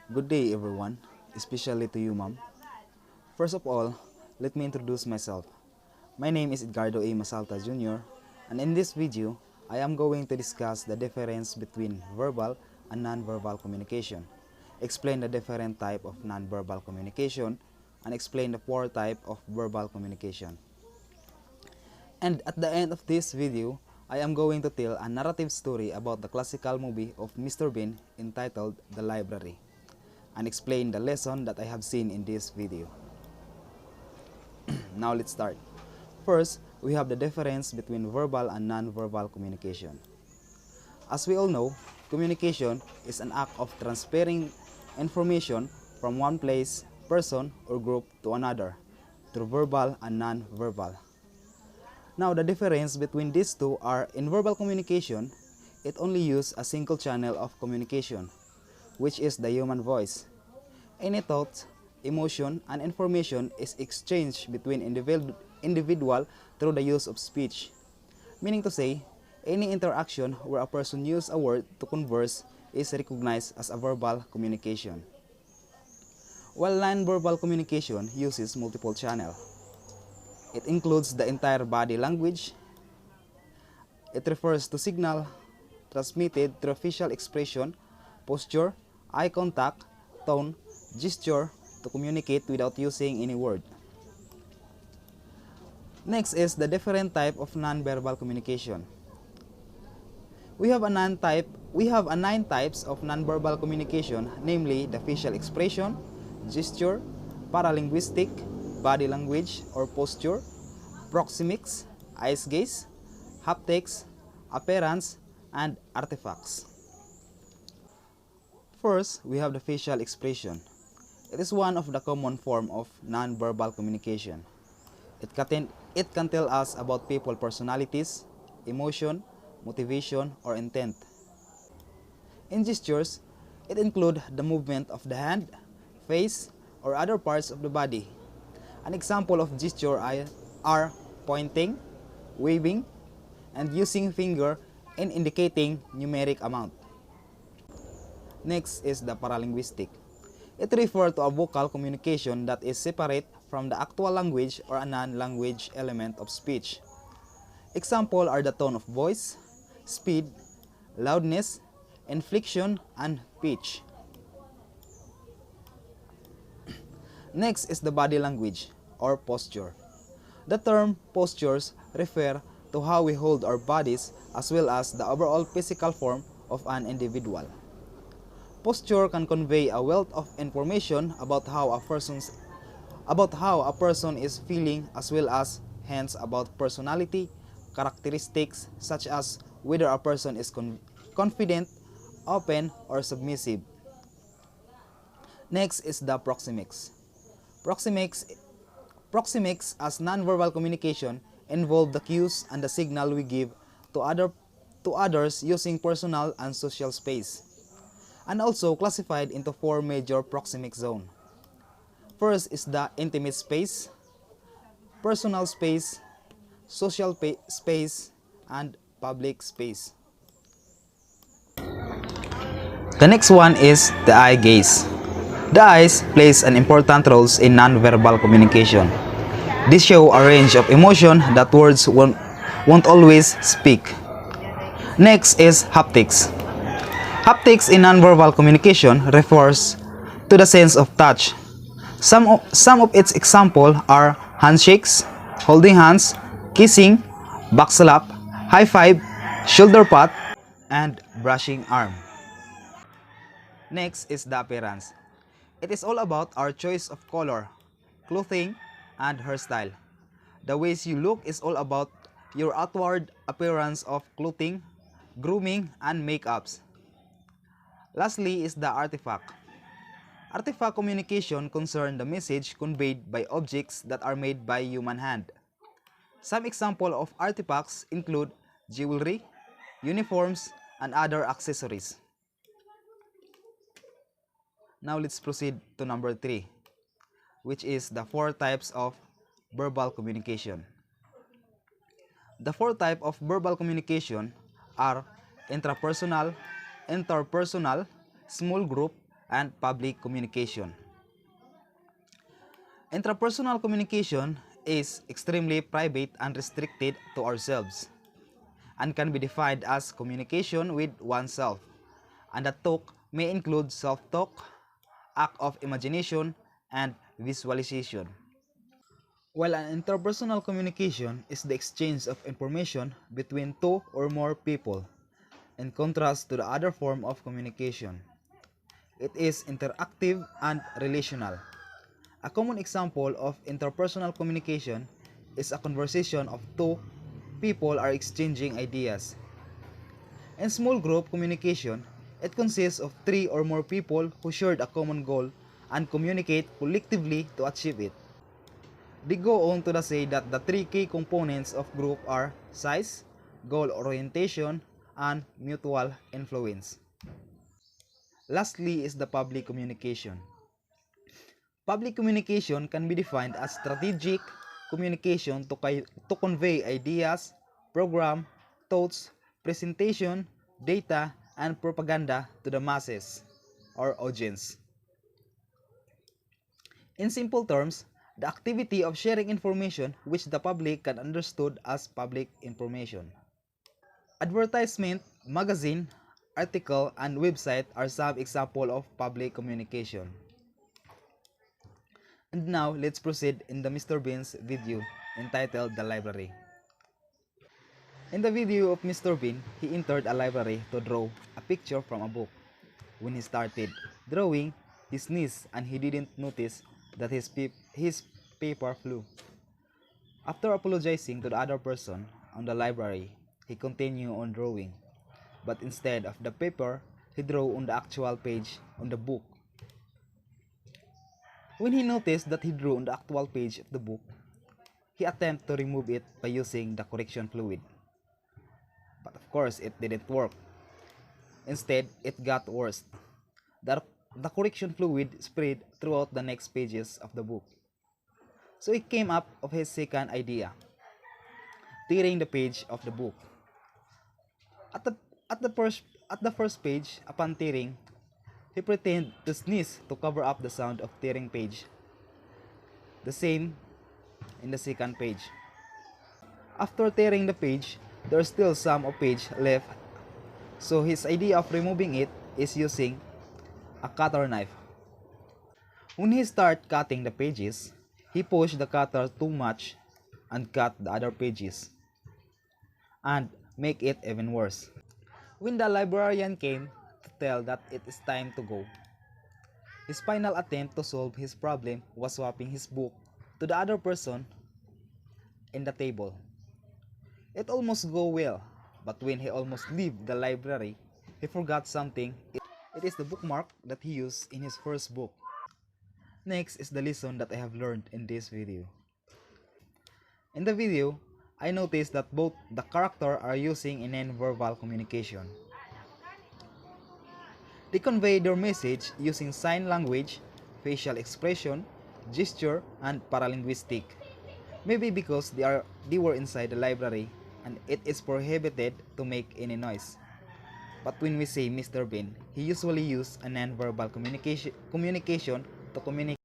Good day, everyone, especially to you, ma'am. First of all, let me introduce myself. My name is Edgardo A. Masalta Jr., and in this video, I am going to discuss the difference between verbal and non-verbal communication, explain the different type of non-verbal communication, and explain the four type of verbal communication. And at the end of this video, I am going to tell a narrative story about the classical movie of Mr. Bean entitled The Library, and explain the lesson that I have seen in this video. Now let's start. First, we have the difference between verbal and non-verbal communication. As we all know, communication is an act of transferring information from one place, person, or group to another through verbal and non-verbal. Now, the difference between these two are in verbal communication, it only uses a single channel of communication, which is the human voice. Any thought, emotion, and information is exchanged between individual through the use of speech. Meaning to say, any interaction where a person uses a word to converse is recognized as a verbal communication. While non-verbal communication uses multiple channels. It includes the entire body language. It refers to signal transmitted through facial expression, posture, eye contact, tone, gesture to communicate without using any word. Next is the different type of non-verbal communication. We have a nine types of non-verbal communication, namely the facial expression, gesture, paralinguistic, body language or posture, proxemics, eyes gaze, haptics, appearance, and artifacts. First, we have the facial expression. It is one of the common form of non-verbal communication. It can tell us about people's personalities, emotion, motivation, or intent. In gestures, it includes the movement of the hand, face, or other parts of the body. An example of gesture are pointing, waving, and using finger in indicating numeric amount. Next is the paralinguistic. It refers to a vocal communication that is separate from the actual language or a non-language element of speech. Examples are the tone of voice, speed, loudness, inflection, and pitch. Next is the body language or posture. The term postures refer to how we hold our bodies as well as the overall physical form of an individual. Posture can convey a wealth of information about how a person is feeling as well as hence about personality characteristics such as whether a person is confident, open, or submissive. Next is the proxemics. Proxemics as nonverbal communication involve the cues and the signal we give to others using personal and social space, and also classified into four major proxemic zones. First is the intimate space, personal space, social space, and public space. The next one is the eye gaze. The eyes plays an important role in non-verbal communication. These show a range of emotion that words won't always speak. Next is haptics. Haptics in non-verbal communication refers to the sense of touch. Some of its examples are handshakes, holding hands, kissing, back slap, high five, shoulder pat, and brushing arm. Next is the appearance. It is all about our choice of color, clothing, and hairstyle. The ways you look is all about your outward appearance of clothing, grooming, and makeups. Lastly is the artifact. Artifact communication concerns the message conveyed by objects that are made by human hand. Some examples of artifacts include jewelry, uniforms, and other accessories. Now let's proceed to number 3, which is the four types of verbal communication. The four types of verbal communication are intrapersonal, interpersonal, small group, and public communication. Intrapersonal communication is extremely private and restricted to ourselves, and can be defined as communication with oneself, and the talk may include self-talk, act of imagination, and visualization. While an interpersonal communication is the exchange of information between two or more people, in contrast to the other form of communication, it is interactive and relational. A common example of interpersonal communication is a conversation of two people are exchanging ideas. In small group communication, it consists of three or more people who shared a common goal and communicate collectively to achieve it. They go on to say that the three key components of group are size, goal orientation, and mutual influence. Lastly is the public communication. Public communication can be defined as strategic communication to convey ideas, program, thoughts, presentation, data, and propaganda to the masses or audience. In simple terms, the activity of sharing information which the public can understood as public information. Advertisement, magazine, article, and website are some examples of public communication. And now, let's proceed in the Mr. Bean's video entitled The Library. In the video of Mr. Bean, he entered a library to draw a picture from a book. When he started drawing, he sneezed and he didn't notice that his paper flew. After apologizing to the other person on the library, he continued on drawing. But instead of the paper, he drew on the actual page on the book. When he noticed that he drew on the actual page of the book, he attempted to remove it by using the correction fluid. But of course, it didn't work. Instead, it got worse. The correction fluid spread throughout the next pages of the book. So he came up with his second idea, tearing the page of the book. At the first page, upon tearing, he pretended to sneeze to cover up the sound of tearing page. The same in the second page. After tearing the page, there's still some of page left. So his idea of removing it is using a cutter knife. When he started cutting the pages, he pushed the cutter too much and cut the other pages and make it even worse. When the librarian came to tell that it is time to go, his final attempt to solve his problem was swapping his book to the other person in the table. It almost go well, but when he almost leave the library, he forgot something. It is the bookmark that he used in his first book. Next is the lesson that I have learned in this video. In the video, I noticed that both the characters are using a non-verbal communication. They convey their message using sign language, facial expression, gesture, and paralinguistic. Maybe because they were inside the library and it is prohibited to make any noise. But when we say Mr. Bean, he usually uses a non-verbal communication to communicate